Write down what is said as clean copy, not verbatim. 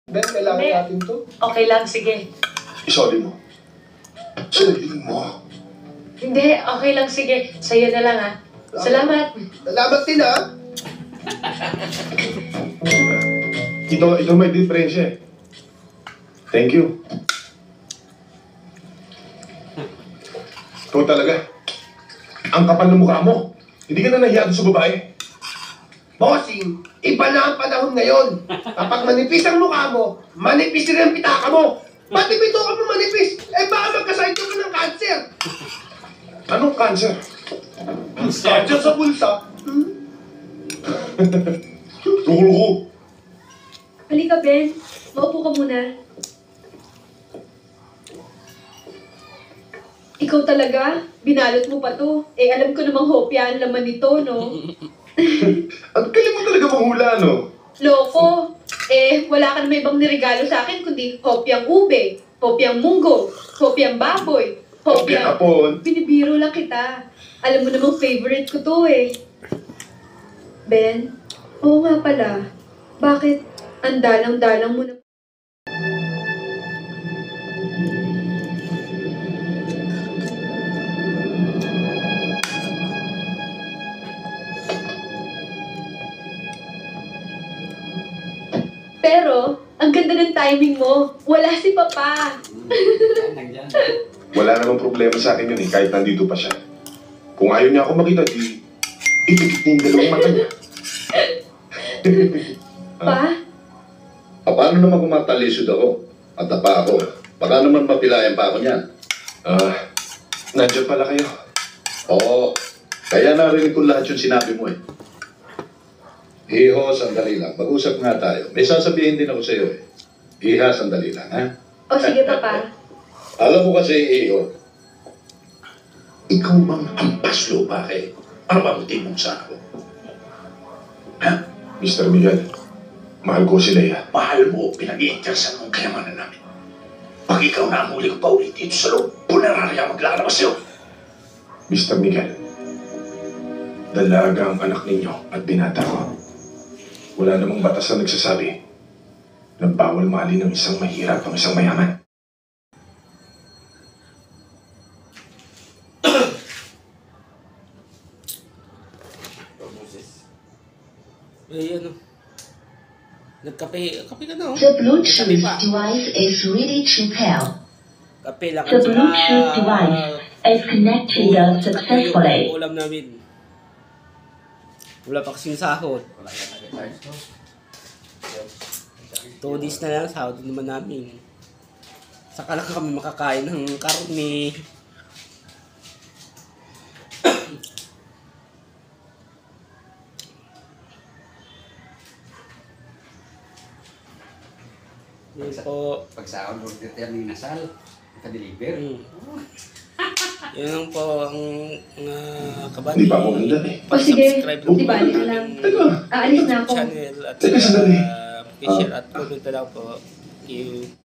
Ben, kailangan Hindi. natin to. Okay lang, sige. Isolin mo. Solin mo. Hindi, okay lang, sige. Sa'yo na lang, ha. Salamat. Salamat din, ha? Ito may diferensya eh. Thank you. Ikaw talaga. Ang kapal ng mukha mo. Hindi ka na nahiya sa babae. Bossing, iba na ang panahon ngayon. Kapag manipis ang mukha mo, manipis rin ang pitaka mo. Pati pito ka mo manipis, eh baka magkasakit ka ng cancer. Anong cancer? Cancer sa bulsa. Loko-loko. Halika, Ben. Maupo ka muna. Ikaw talaga? Binalot mo pa to. Eh, alam ko namang hopya ang laman nito, no? Ang galing mo talaga manghula, no? Loko. Eh, wala ka naman ibang niregalo sa akin kundi hopyang ube, hopyang munggo, hopyang baboy, Hopyang hapon. Binibiro lang kita. Alam mo namang favorite ko to eh. Ben, oo nga pala. Bakit ang dalang-dalang mo na... Pero, ang ganda ng timing mo. Wala si Papa. Wala namang problema sa akin yun eh, kahit nandito pa siya. Kung ayaw niya ako makita, di itikit niya yung dalawang mata niya. Pa? Paano naman kung matalisod ako at tapa ako? Baka naman mapilayan pa ako niyan. Nandiyan pala kayo. Oo, kaya narinig ko lahat yung sinabi mo eh. Iho, sandali lang. Mag-usap nga tayo. May sasabihin din ako sa iyo eh. Iha, sandali lang, ha? O sige, Papa. Alam mo kasi, Iho, ikaw bang ampas lupa kay amamuti mong sako? Ha? Mr. Miguel, mahal ko si Leia. Mahal mo, pinag-i-intersan mong kayamanan namin. Pag ikaw na ang huli ko pa ulit dito sa loob, punararya maglalabas sa'yo. Mr. Miguel, dalaga ang anak ninyo at binata ko. Wala namang batas na nagsasabi na bawal mahalin ng isang mahirap ang isang mayaman. Eh, ano? Kape ka na, oh. The Bluetooth device is ready to pair. Kape lang. The Bluetooth device is connected successfully. Ulam namin. Wala pa kasing sahod. 2 days na lang, sahod naman namin. Saka lang kami makakain ng karne. Yun po. Pagsahod, order tayo ng nasal. Naka-deliver. Yun lang po ang kabati. Hindi pa ako handa eh. O sige, Subscribe di bali na lang. Aalis na ako. Channel at Teka, sandali. share at comment na lang po. Thank you.